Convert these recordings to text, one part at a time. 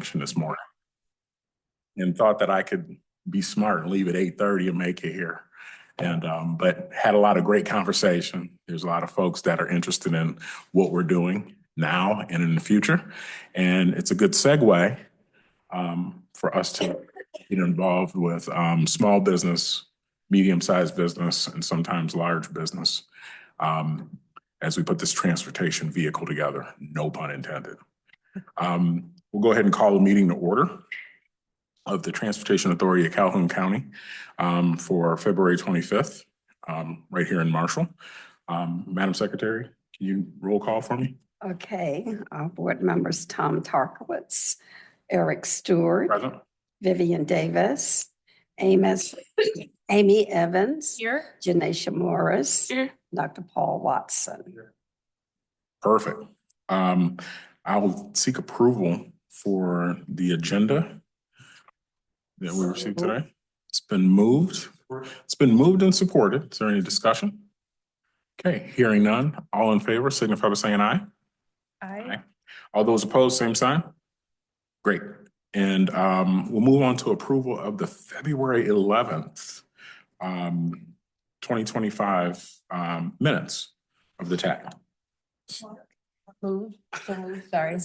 Junction this morning and thought that I could be smart and leave at 8:30 and make it here. And, but had a lot of great conversation. There's a lot of folks that are interested in what we're doing now and in the future. And it's a good segue, for us to get involved with, small business, medium-sized business, and sometimes large business, as we put this transportation vehicle together, no pun intended. We'll go ahead and call the meeting to order of the Transportation Authority of Calhoun County, for February 25th, right here in Marshall. Madam Secretary, can you roll call for me? Okay, board members Tom Tarkowitz, Eric Stewart, Present. Vivian Davis, Amy Evans, Here. Janisha Morris, Here. Dr. Paul Watson. Perfect. I will seek approval for the agenda that we received today. It's been moved. It's been moved and supported. Is there any discussion? Okay, hearing none. All in favor, signify by saying aye. Aye. All those opposed, same sign. Great. And we'll move on to approval of the February 11th, 2025 minutes of the TACC. Move. Sorry.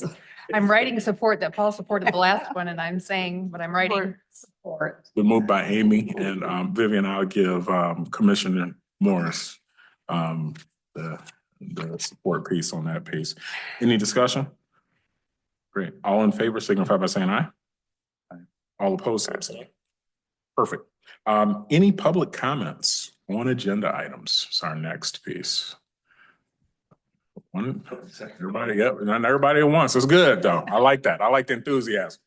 I'm writing support that Paul supported the last one and I'm saying, but I'm writing support. Been moved by Amy and Vivian. I'll give Commissioner Morris the support piece on that piece. Any discussion? Great. All in favor signify by saying aye. Aye. All opposed, same sign. Perfect. Any public comments on agenda items is our next piece. Everybody, yep, not everybody at once. It's good though. I like that. I like the enthusiasm.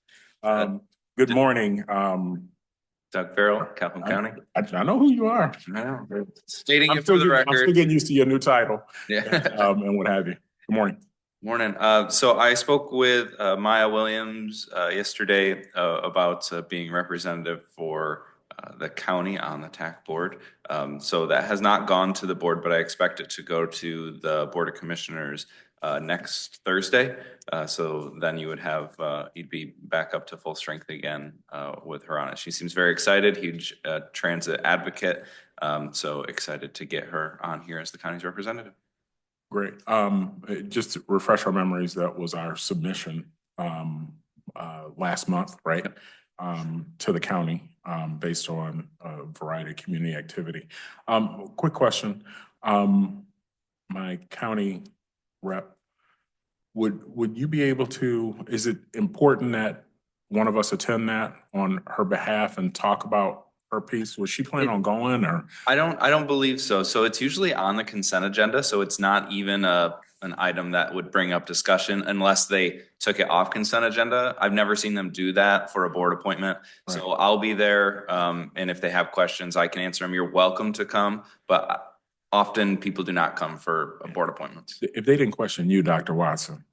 Good morning. Doug Farrell, Calhoun County. I know who you are. I know. Stating I'm it for the still record. getting used to your new title. Yeah. And what have you. Good morning. Morning. So I spoke with Maya Williams yesterday about being representative for the county on the TACC board. So that has not gone to the board, but I expect it to go to the Board of Commissioners next Thursday. So then you would have, you'd be back up to full strength again with her on it. She seems very excited, huge transit advocate. So excited to get her on here as the county's representative. Great. Just to refresh our memories, that was our submission last month, right? To the county based on a variety of community activity. Quick question. My county rep, would you be able to, is it important that one of us attend that on her behalf and talk about her piece? Was she planning on going or? I don't believe so. So it's usually on the consent agenda. So it's not even an item that would bring up discussion unless they took it off consent agenda. I've never seen them do that for a board appointment. Right. So I'll be there. And if they have questions, I can answer them. You're welcome to come, but often people do not come for board appointments. If they didn't question you, Dr. Watson,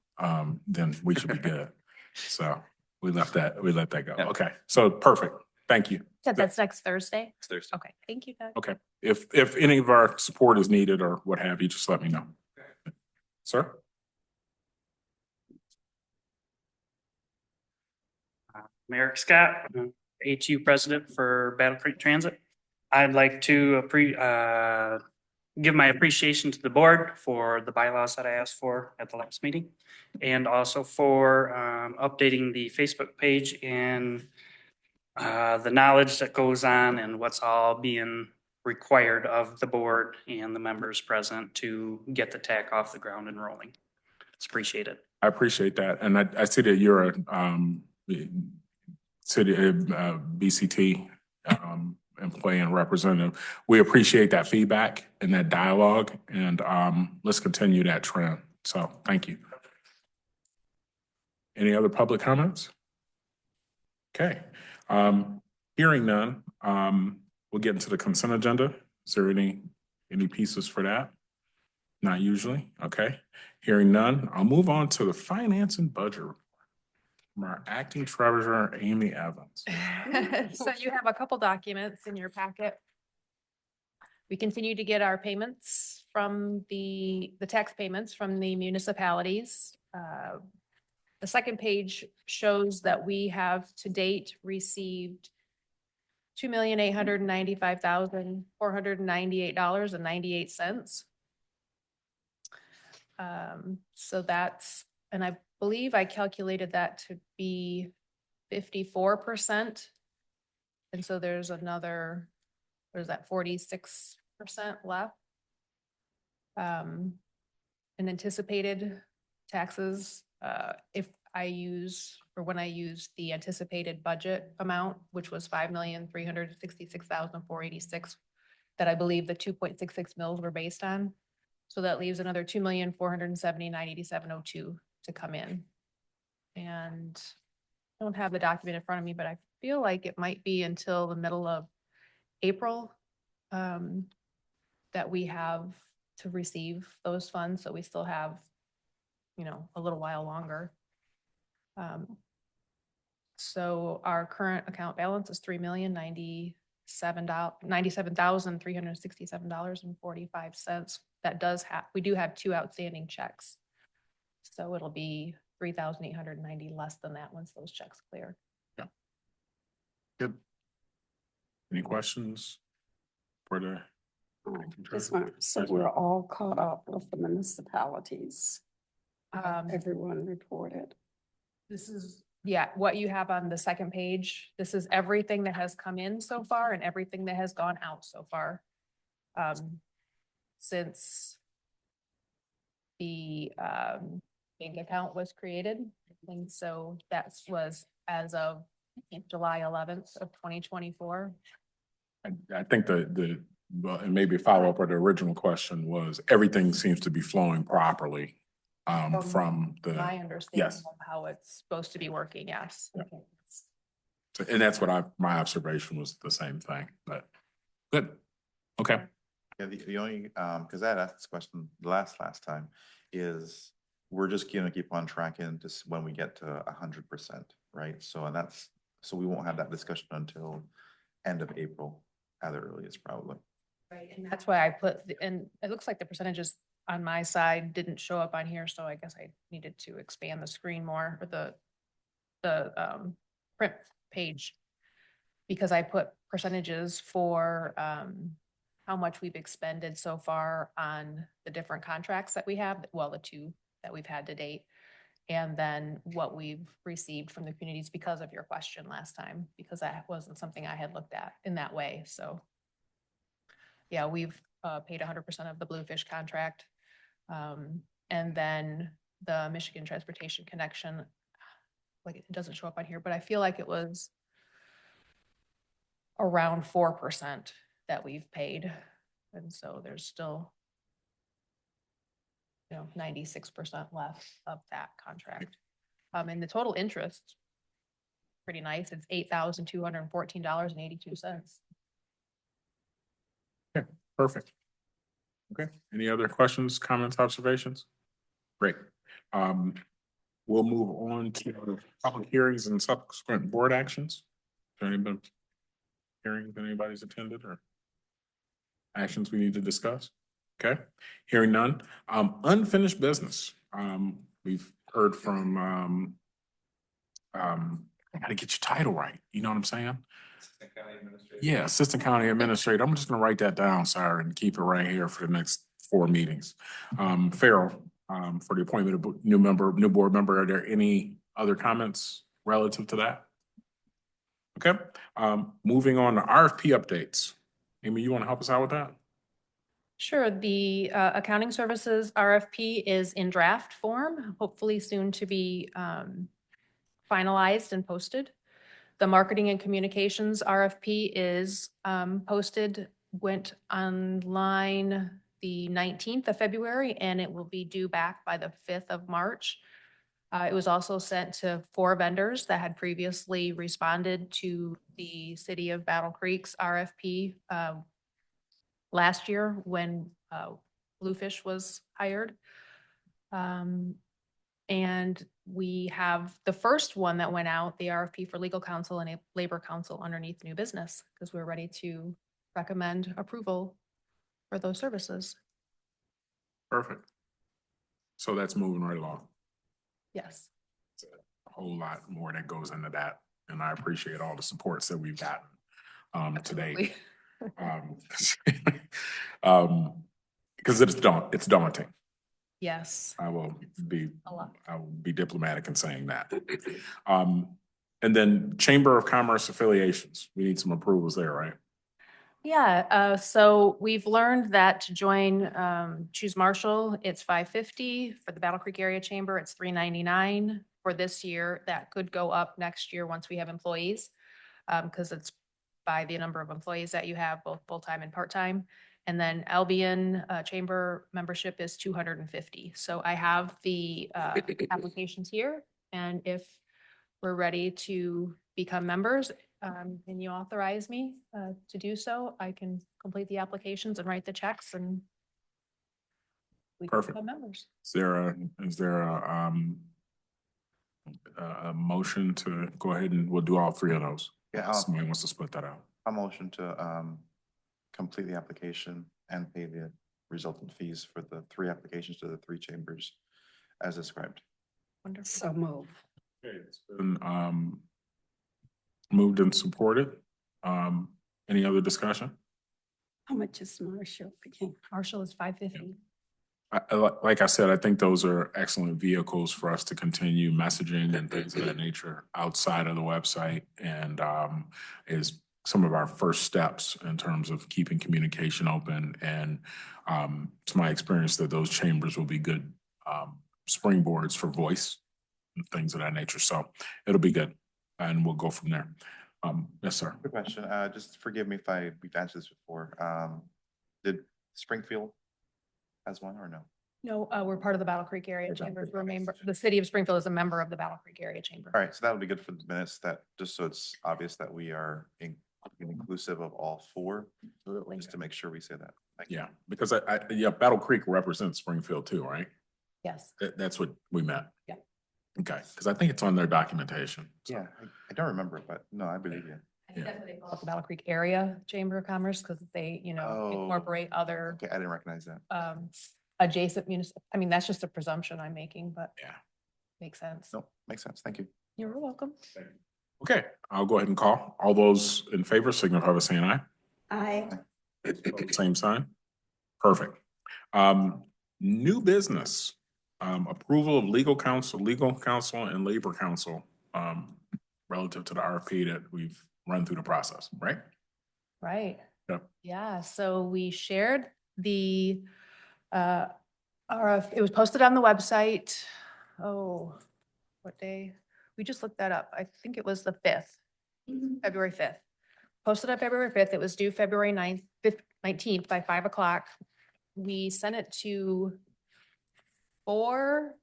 then we should be good. So we let that go. Yeah. Okay. So perfect. Thank you. So that's next Thursday? Next Thursday. Okay. Thank you, Doug. Okay. If any of our support is needed or what have you, just let me know. Okay. Sir? Mayor Scott, HU President for Battle Creek Transit. I'd like to give my appreciation to the board for the bylaws that I asked for at the last meeting, and also for updating the Facebook page and the knowledge that goes on and what's all being required of the board and the members present to get the TACC off the ground and rolling. It's appreciated. I appreciate that. And I see that you're a city BCT employee and representative. We appreciate that feedback and that dialogue, and let's continue that trend. So thank you. Any other public comments? Okay. Hearing none, we'll get into the consent agenda. Is there any pieces for that? Not usually. Okay. Hearing none, I'll move on to the finance and budget report from our acting treasurer, Amy Evans. So you have a couple documents in your packet. We continue to get our payments from the tax payments from the municipalities. The second page shows that we have to date received $2,895,498.98. So that's, and I believe I calculated that to be 54%. And so there's another, what is that, 46% left? And anticipated taxes, if I use, or when I use the anticipated budget amount, which was $5,366,486, that I believe the 2.66 mills were based on. So that leaves another $2,479,8702 to come in. And I don't have the document in front of me, but I feel like it might be until the middle of April that we have to receive those funds. So we still have, you know, a little while longer. So our current account balance is $3,097,367.45. That does have, we do have 2 outstanding checks. So it'll be 3,890 less than that once those checks clear. Good. Any questions for the? Just want, so we're all caught up with the municipalities. Everyone reported. This is, yeah, what you have on the second page. This is everything that has come in so far and everything that has gone out so far. Since the bank account was created. And so that was as of July 11th of 2024. I think well, and maybe a follow-up or the original question was, everything seems to be flowing properly from the, My understanding yes. of how it's supposed to be working, yes. Yeah. And that's what my observation was, the same thing, but good. Okay. Yeah, the only, because I had asked this question last time, is we're just gonna keep on tracking to when we get to 100%, right? So, and that's, so we won't have that discussion until end of April at the earliest, probably. Right, and that's why I put, and it looks like the percentages on my side didn't show up on here, so I guess I needed to expand the screen more, or the print page. Because I put percentages for how much we've expended so far on the different contracts that we have, well, the 2 that we've had to date. And then what we've received from the communities because of your question last time, because that wasn't something I had looked at in that way, so. Yeah, we've paid 100% of the Bluefish contract. And then the Michigan Transportation Connection, like it doesn't show up on here, but I feel like it was around 4% that we've paid. And so there's still, 96% left of that contract. And the total interest, pretty nice. It's $8,214.82. Perfect. Okay, any other questions, comments, observations? Great. We'll move on to public hearings and subsequent board actions. Has there been hearings anybody's attended or actions we need to discuss? Okay, hearing none. Unfinished business. We've heard from I gotta get your title right. You know what I'm saying? Yeah, Assistant County Administrator. I'm just gonna write that down, sir, and keep it right here for the next 4 meetings. Farrell, for the appointment of new board member, are there any other comments relative to that? Okay, moving on to RFP updates. Amy, you wanna help us out with that? Sure, the accounting services RFP is in draft form, hopefully soon to be finalized and posted. The marketing and communications RFP is posted, went online the 19th of February, and it will be due back by the 5th of March. It was also sent to 4 vendors that had previously responded to the City of Battle Creek's RFP last year when Bluefish was hired. And we have the first one that went out, the RFP for legal counsel and a labor counsel underneath new business, because we're ready to recommend approval for those services. Perfect. So that's moving right along. Yes. whole lot more that goes into that. And I appreciate all the supports that we've gotten today. Absolutely. Because it's daunting. Yes. I will be A lot. diplomatic in saying that. And then Chamber of Commerce affiliations, we need some approvals there, right? Yeah, so we've learned that to join, Choose Marshall, it's $5.50. For the Battle Creek Area Chamber, it's $3.99 for this year. That could go up next year once we have employees, because it's by the number of employees that you have, both full-time and part-time. And then Albion, Chamber membership is $250. So I have the, applications here, and if we're ready to become members, and you authorize me to do so, I can complete the applications and write the checks, and we can Perfect. become members. Is there a motion to go ahead and we'll do all three of those? Yeah, Somebody wants to split that out. I'll motion to complete the application and pay the resultant fees for the 3 applications to the 3 chambers as described. Wonderful. So move. Okay, it's been moved and supported. Any other discussion? How much is Marshall again? Marshall is $5.50. Like I said, I think those are excellent vehicles for us to continue messaging and things of that nature outside of the website, and is some of our first steps in terms of keeping communication open. And it's my experience that those chambers will be good springboards for voice and things of that nature. So it'll be good, and we'll go from there. Yes, sir. Quick question, just forgive me if we've answered this before. Did Springfield has one or no? No, we're part of the Battle Creek Area Battle Chamber. Creek. We're a member, the city of Springfield is a member of the Battle Creek Area Chamber. All right, so that'll be good for the minutes, that just so it's obvious that we are inclusive of all 4, Absolutely. just to make sure we say that. Thank you. Yeah, because yeah, Battle Creek represents Springfield too, right? Yes. That's what we meant. Yeah. Okay, because I think it's on their documentation. So, Yeah, I don't remember, but no, I believe you. I think that's what they call it, the Battle Creek Area Chamber of Commerce, because they, Oh. incorporate other Okay, I didn't recognize that. adjacent municipal. I mean, that's just a presumption I'm making, but Yeah. makes sense. No, makes sense. Thank you. You're welcome. Okay, I'll go ahead and call. All those in favor signify by saying aye. Aye. Same sign. Perfect. New business, approval of legal counsel and labor counsel, relative to the RFP that we've run through the process, right? Right. Yep. Yeah, so we shared the it was posted on the website. Oh, what day? We just looked that up. I think it was the 5th, February 5th. Posted on February 5th. It was due February 19th by 5 o'clock. We sent it to 4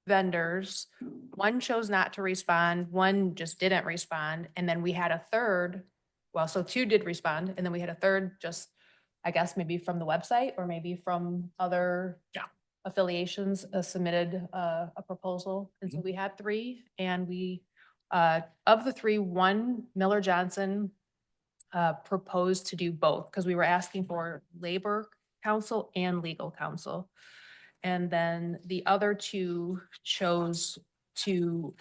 vendors. One chose not to respond, one just didn't respond, and then we had a third. Well, so 2 did respond, and then we had a third just, I guess, maybe from the website or maybe from other affiliations submitted a proposal. And so we had 3, and we, of the 3, one, Miller Johnson, proposed to do both because we were asking for labor counsel and legal counsel. And then the other 2 chose to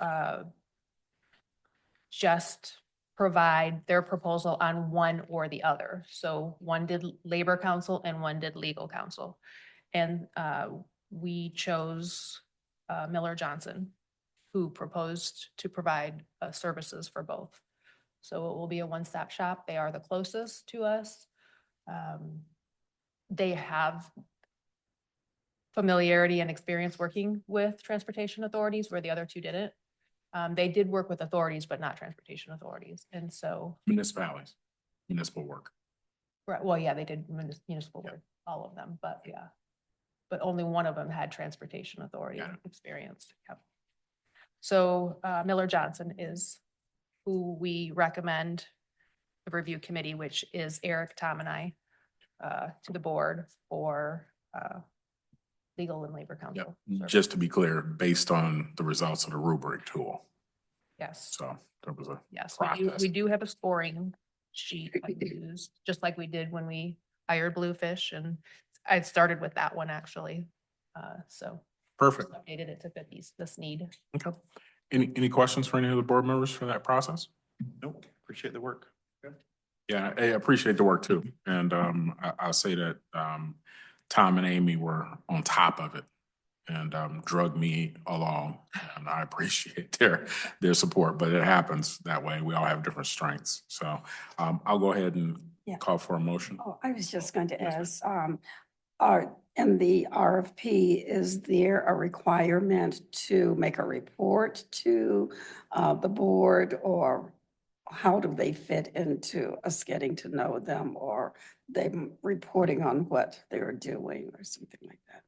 just provide their proposal on one or the other. So one did labor counsel and one did legal counsel. And we chose Miller Johnson, who proposed to provide services for both. So it will be a one-stop shop. They are the closest to us. They have familiarity and experience working with transportation authorities where the other 2 didn't. They did work with authorities, but not transportation authorities. And so, Municipalities, municipal work. right, well, yeah, they did municipal work, all of them, but yeah. But only one of them had transportation authority Got it. experience. Yep. So Miller Johnson is who we recommend the review committee, which is Eric, Tom, and I, to the board for legal and labor counsel. Just to be clear, based on the results of the rubric tool. Yes, So there was a yes, process. we do have a scoring sheet I used, just like we did when we hired Bluefish, and I started with that one actually. So Perfect. Updated it to fit this need. Okay. Any questions for any of the board members for that process? Nope, appreciate the work. Yeah, I appreciate the work too. And I'll say that Tom and Amy were on top of it and drug me along. And I appreciate their support, but it happens that way. We all have different strengths. So I'll go ahead and Yeah. call for a motion. Oh, I was just going to Yes, ask, in the RFP, is there a requirement to make a report to the board, or how do they fit into us getting to know them, or them reporting on what they're doing or something like that?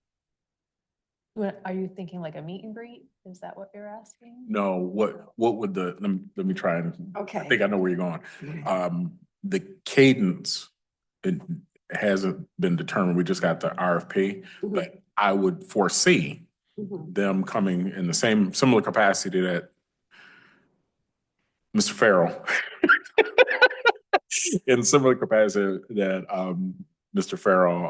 Are you thinking like a meet and greet? Is that what you're asking? No, what would let me try and, I Okay. think I know where you're going. The cadence, it hasn't been determined. We just got the RFP, Mhm. but I would foresee Mhm. them coming in the similar capacity that Mr. Farrell, in similar capacity that Mr. Farrell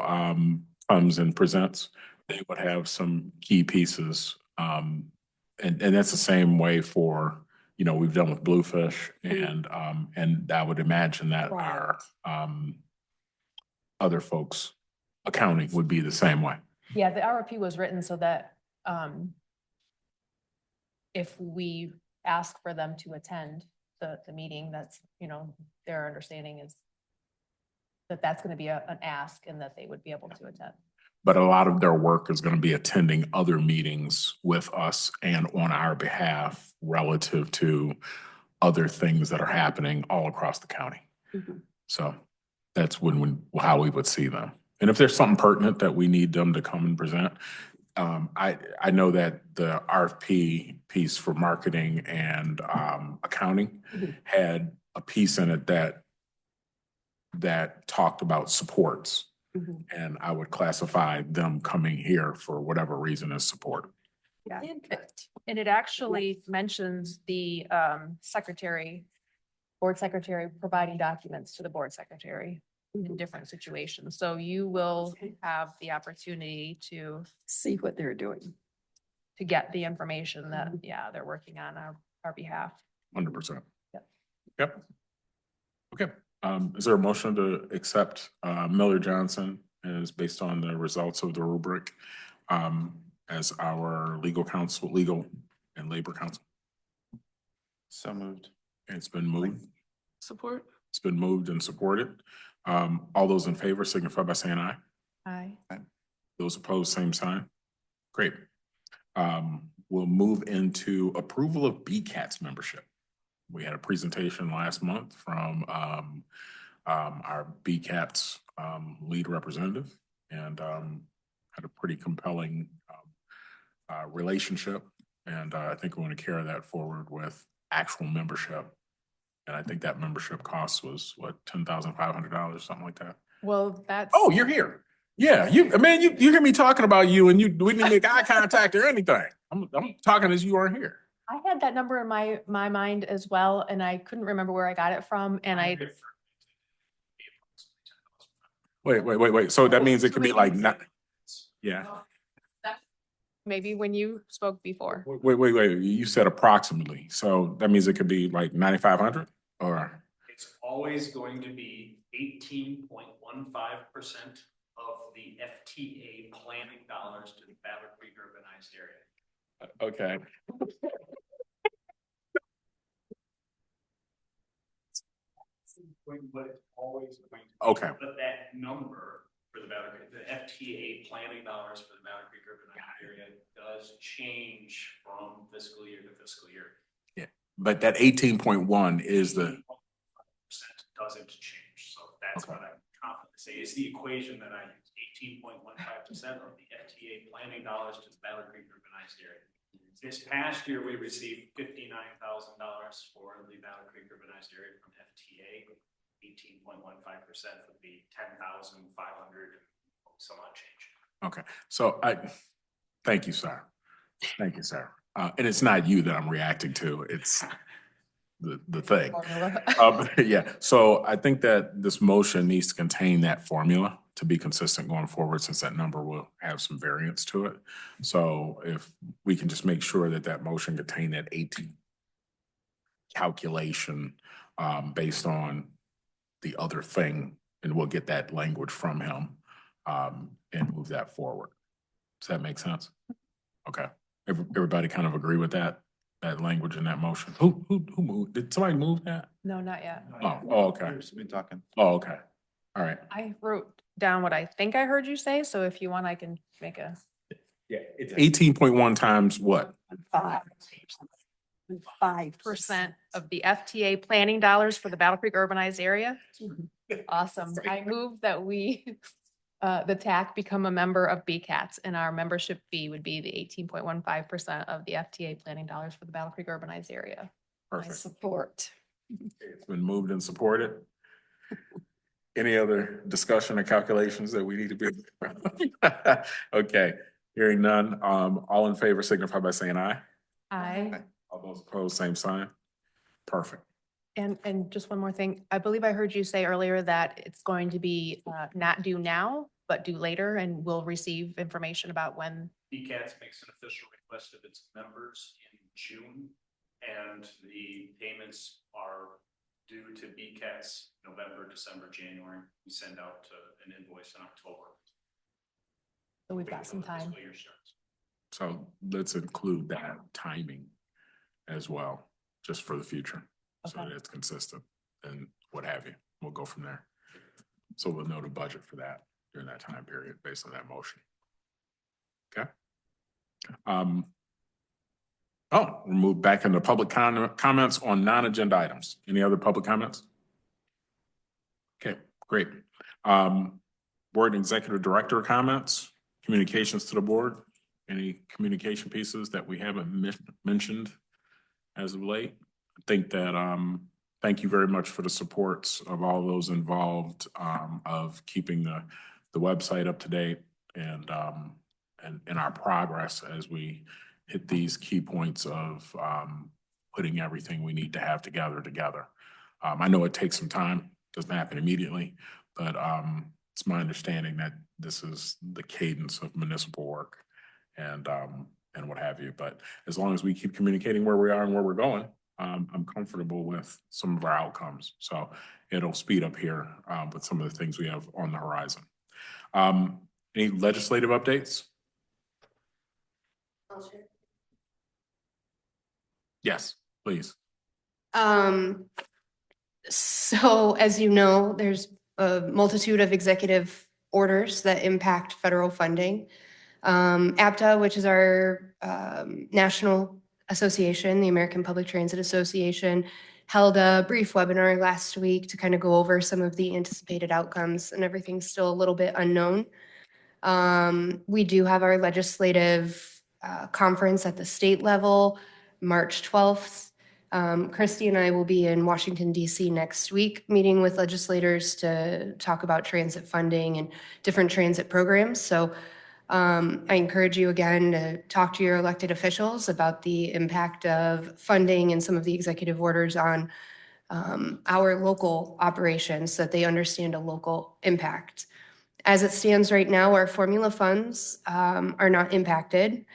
comes and presents. They would have some key pieces. And that's the same way for, we've done with Bluefish and I would imagine that our other folks accounting would be the same way. Yeah, the RFP was written so that if we ask for them to attend the meeting, that's, their understanding is that that's gonna be an ask and that they would be able to attend. But a lot of their work is going to be attending other meetings with us and on our behalf relative to other things that are happening all across the county. Mhm. So that's how we would see them. And if there's something pertinent that we need them to come and present, I know that the RFP piece for marketing and accounting Mhm. had a piece in it that talked about supports. Mhm. And I would classify them coming here for whatever reason as support. Yeah. Input. And it actually mentions the board secretary providing documents to the board secretary in different situations. So you will Okay. have the opportunity to See what they're doing. get the information that, they're working on our behalf. 100%. Yep. Yep. Okay. Is there a motion to accept Miller Johnson as based on the results of the rubric as our legal and labor counsel? So moved. It's been moved. Support. It's been moved and supported. All those in favor signify by saying aye. Aye. Those opposed, same sign. Great. We'll move into approval of BCAT's membership. We had a presentation last month from our BCAT's lead representative and had a pretty compelling relationship. And I think we want to carry that forward with actual membership. And I think that membership cost was what, $10,500, something like that. Well, that's. Oh, you're here. Yeah, you hear me talking about you and we didn't make eye contact or anything. I'm talking as you aren't here. I had that number in my mind as well, and I couldn't remember where I got it from, and Wait. So that means it could be like not, yeah. maybe when you spoke before. Wait. You said approximately. So that means it could be like 9,500 or? It's always going to be 18.15% of the FTA planning dollars to the Battle Creek urbanized area. Okay. But it's always going to. Okay. But that number for the Battle Creek, the FTA planning dollars for the Battle Creek urbanized area does change from fiscal year to fiscal year. Yeah, but that 18.1 is the. 18.15% doesn't change, so that's Okay. what I'm confident to say is the equation that I use, 18.15% of the FTA planning dollars to the Battle Creek urbanized area. This past year, we received $59,000 for the Battle Creek urbanized area from FTA. 18.15% would be 10,500 some odd change. Okay, so thank you, sir. Thank you, sir. And it's not you that I'm reacting to, it's the thing. Formula. Yeah, so I think that this motion needs to contain that formula. to be consistent going forward, since that number will have some variance to it. So if we can just make sure that that motion contained that 18 calculation based on the other thing, and we'll get that language from him and move that forward. Does that make sense? Okay. Everybody kind of agree with that language in that motion? Who moved? Did somebody move that? No, not yet. Oh, okay. We've been talking. Oh, okay. All right. I wrote down what I think I heard you say, so if you want, I can make a, Yeah, it's 18.1 times what? 5%. of the FTA planning dollars for the Battle Creek urbanized area. Awesome. I move that we, the TAC become a member of BCATS, and our membership fee would be the 18.15% of the FTA planning dollars for the Battle Creek urbanized area. I Perfect. support. It's been moved and supported. Any other discussion or calculations that we need to be? Okay, hearing none. All in favor signify by saying aye. I, All those opposed, same sign. Perfect. and just one more thing. I believe I heard you say earlier that it's going to be not due now, but due later, and we'll receive information about when. BCATS makes an official request of its members in June, and the payments are due to BCATS November, December, January. We send out an invoice in October. So we've got some time. Fiscal year starts. So let's include that timing as well, just for the future, so Okay. that it's consistent and what have you. We'll go from there. So we'll know the budget for that during that time period based on that motion. Okay. We'll move back into public comments on non-agenda items. Any other public comments? Okay, great. Board Executive Director comments, communications to the board. Any communication pieces that we haven't mentioned as of late? I think that, thank you very much for the supports of all those involved, of keeping the website up to date and our progress as we hit these key points of, putting everything we need to have together. I know it takes some time, doesn't happen immediately, but, it's my understanding that this is the cadence of municipal work and what have you. But as long as we keep communicating where we are and where we're going, I'm comfortable with some of our outcomes. So it'll speed up here with some of the things we have on the horizon. Any legislative updates? Yes, please. So as you know, there's a multitude of executive orders that impact federal funding. APTA, which is our national association, the American Public Transit Association, held a brief webinar last week to kind of go over some of the anticipated outcomes, and everything's still a little bit unknown. We do have our legislative conference at the state level, March 12th. Christy and I will be in Washington, D.C. next week, meeting with legislators to talk about transit funding and different transit programs. So I encourage you again to talk to your elected officials about the impact of funding and some of the executive orders on our local operations so that they understand a local impact. As it stands right now, our formula funds are not impacted.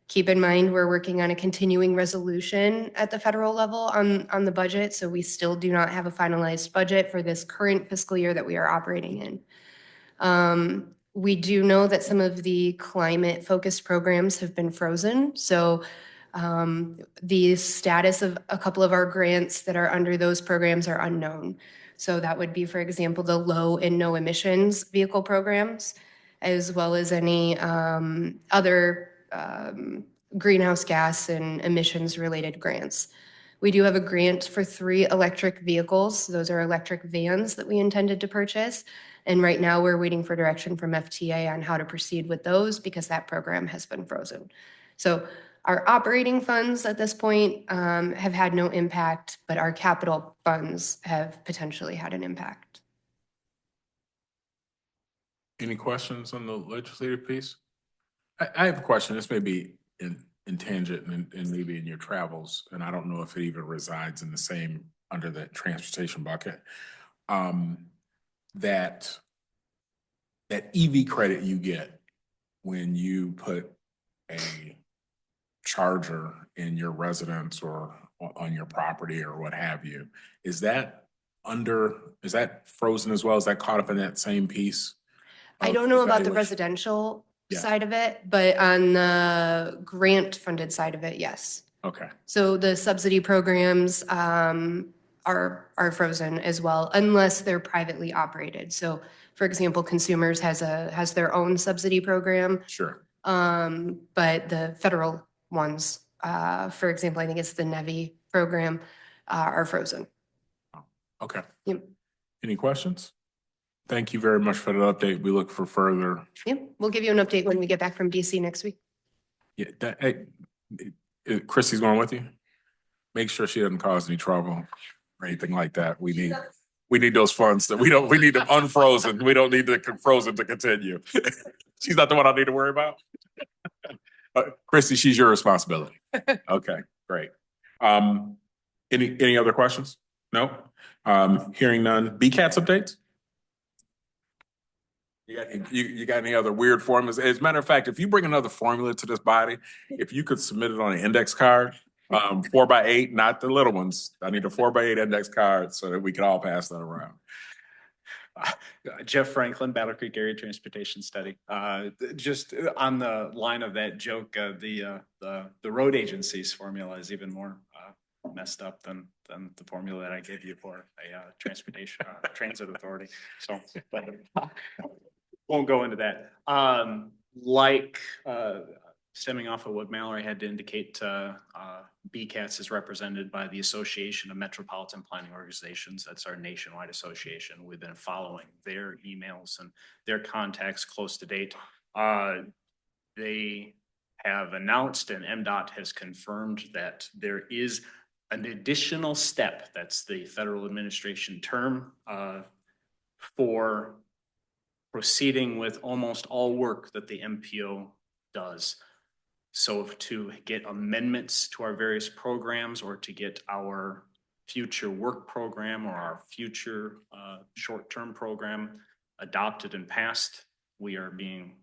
Keep in mind, we're working on a continuing resolution at the federal level on the budget, so we still do not have a finalized budget for this current fiscal year that we are operating in. We do know that some of the climate-focused programs have been frozen, so the status of a couple of our grants that are under those programs are unknown. So that would be, for example, the low and no emissions vehicle programs, as well as any other greenhouse gas and emissions related grants. We do have a grant for 3 electric vehicles. Those are electric vans that we intended to purchase. And right now we're waiting for direction from FTA on how to proceed with those because that program has been frozen. So our operating funds at this point have had no impact, but our capital funds have potentially had an impact. Any questions on the legislative piece? I have a question. This may be in tangent and maybe in your travels, and I don't know if it even resides in the same under the transportation bucket. That that EV credit you get when you put a charger in your residence or on your property or what have you, is that frozen as well? Is that caught up in that same piece? I of don't know about the evaluation? residential Yeah. side of it, but on the grant funded side of it, yes. Okay, So the subsidy programs are frozen as well, unless they're privately operated. So for example, Consumers has their own subsidy program, sure. but the federal ones, for example, I think it's the NEVI program, are frozen. Okay. Yep. Any questions? Thank you very much for the update. We look for further. Yep, we'll give you an update when we get back from DC next week. Yeah, Chrissy's going with you? Make sure she doesn't cause any trouble or anything like that. We need those funds that we need them unfrozen. We don't need the frozen to continue. She's not the one I need to worry about. Chrissy, she's your responsibility. Okay, great. Any other questions? No? Hearing none. BCATS updates? You got any other weird formulas? As a matter of fact, if you bring another formula to this body, if you could submit it on an index card, 4x8, not the little ones. I need a 4x8 index card so that we can all pass that around. Jeff Franklin, Battle Creek Area Transportation Study. Just on the line of that joke, the road agency's formula is even more messed up than the formula that I gave you for a transportation transit authority. So, but won't go into that. Stemming off of what Mallory had to indicate, BCATS is represented by the Association of Metropolitan Planning Organizations. That's our nationwide association. We've been following their emails and their contacts close to date. They have announced and MDOT has confirmed that there is an additional step, that's the federal administration term, for proceeding with almost all work that the MPO does. So to get amendments to our various programs or to get our future work program or our future short-term program adopted and passed, we are being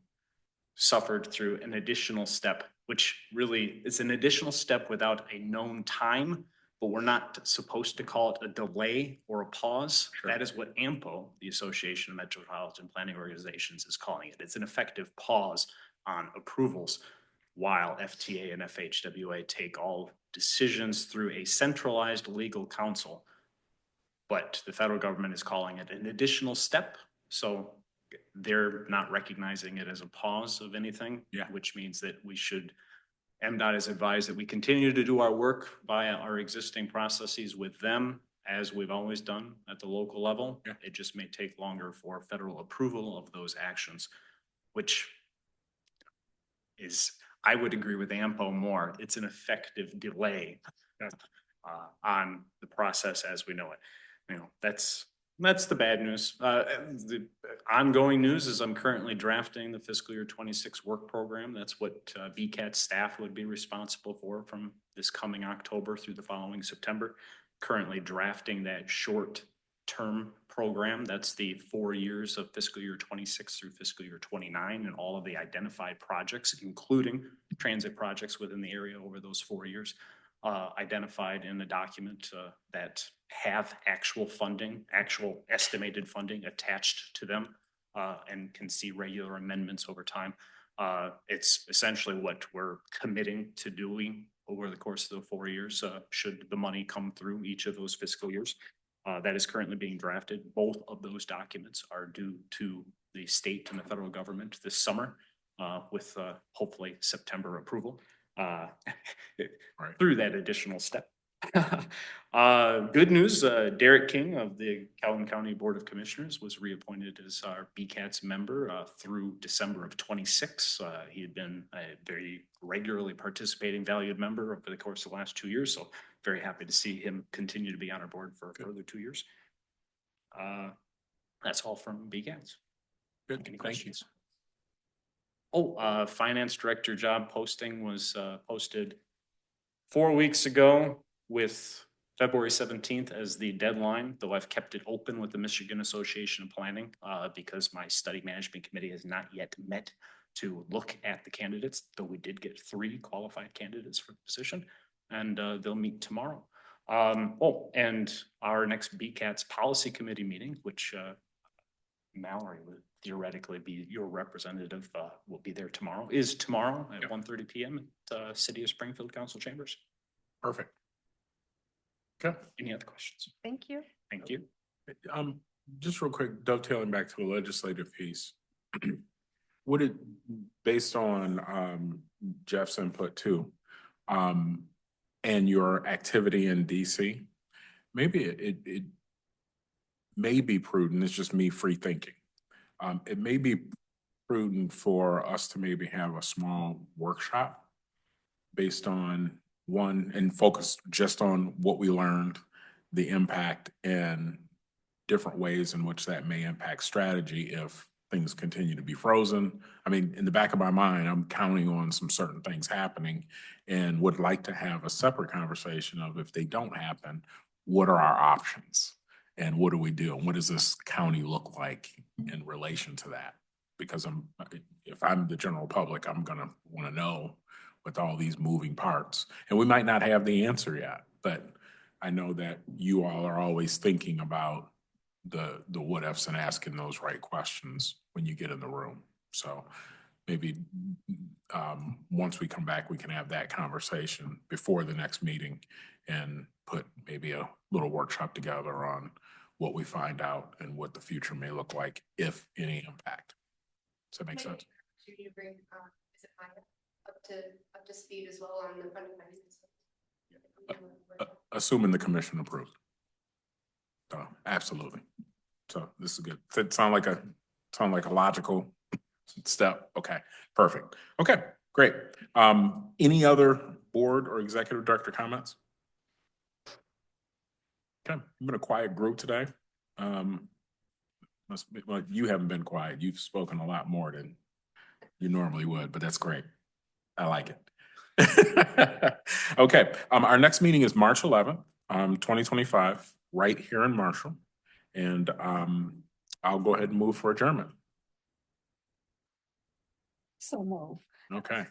suffered through an additional step, which really is an additional step without a known time, but we're not supposed to call it a delay or a pause. Sure. That is what AMPO, the Association of Metropolitan Planning Organizations, is calling it. It's an effective pause on approvals while FTA and FHWA take all decisions through a centralized legal counsel. But the federal government is calling it an additional step. So they're not recognizing it as a pause of anything, which means that we should, MDOT has advised that we continue to do our work via our existing processes with them, as we've always done at the local level. Yeah. It just may take longer for federal approval of those actions, which is, I would agree with AMPO more. It's an effective delay on the process as we know it. You know, that's the bad news. The ongoing news is I'm currently drafting the fiscal year 26 work program. That's what BCAT staff would be responsible for from this coming October through the following September. Currently drafting that short-term program. That's the 4 years of fiscal year 26 through fiscal year 29 and all of the identified projects, including transit projects within the area over those 4 years, identified in a document that have actual funding, actual estimated funding attached to them, and can see regular amendments over time. It's essentially what we're committing to doing over the course of the 4 years, should the money come through each of those fiscal years. That is currently being drafted. Both of those documents are due to the state and the federal government this summer, with hopefully September approval through that additional step. Good news, Derek King of the Calhoun County Board of Commissioners was reappointed as our BCATS member through December of 26. He had been a very regularly participating valued member over the course of the last 2 years. So very happy to see him continue to be on our board for a further 2 years. That's all from BCATS. Good, Any thank you. questions? Finance director job posting was posted 4 weeks ago with February 17th as the deadline, though I've kept it open with the Michigan Association of Planning because my study management committee has not yet met to look at the candidates, though we did get 3 qualified candidates for the position, and they'll meet tomorrow. And our next BCAT's policy committee meeting, which Mallory would theoretically be your representative, will be there tomorrow, is tomorrow at 1:30 p.m. at City of Springfield Council Chambers. Perfect. Okay. Any other questions? Thank you. Thank you. Just real quick, dovetailing back to the legislative piece. Would it, based on Jeff's input too, and your activity in DC, maybe it may be prudent, it's just me free thinking. It may be prudent for us to maybe have a small workshop based on one and focus just on what we learned, the impact and different ways in which that may impact strategy if things continue to be frozen. I mean, in the back of my mind, I'm counting on some certain things happening and would like to have a separate conversation of if they don't happen, what are our options? And what do we do? And what does this county look like in relation to that? Because if I'm the general public, I'm gonna wanna know with all these moving parts. And we might not have the answer yet, but I know that you all are always thinking about the what ifs and asking those right questions when you get in the room. So maybe once we come back, we can have that conversation before the next meeting and put maybe a little workshop together on what we find out and what the future may look like, if any impact. Does that make sense? You need to bring, is it Maya up to speed as well on the funding mechanism? Assuming the commission approved. Absolutely. So this is good. Does it sound like a logical step? Okay, perfect. Okay, great. Any other board or executive director comments? Okay, I've been a quiet group today. Must be, well, you haven't been quiet. You've spoken a lot more than you normally would, but that's great. I like it. Okay, our next meeting is March 11th, 2025, right here in Marshall. And I'll go ahead and move for adjournment. So move. Okay.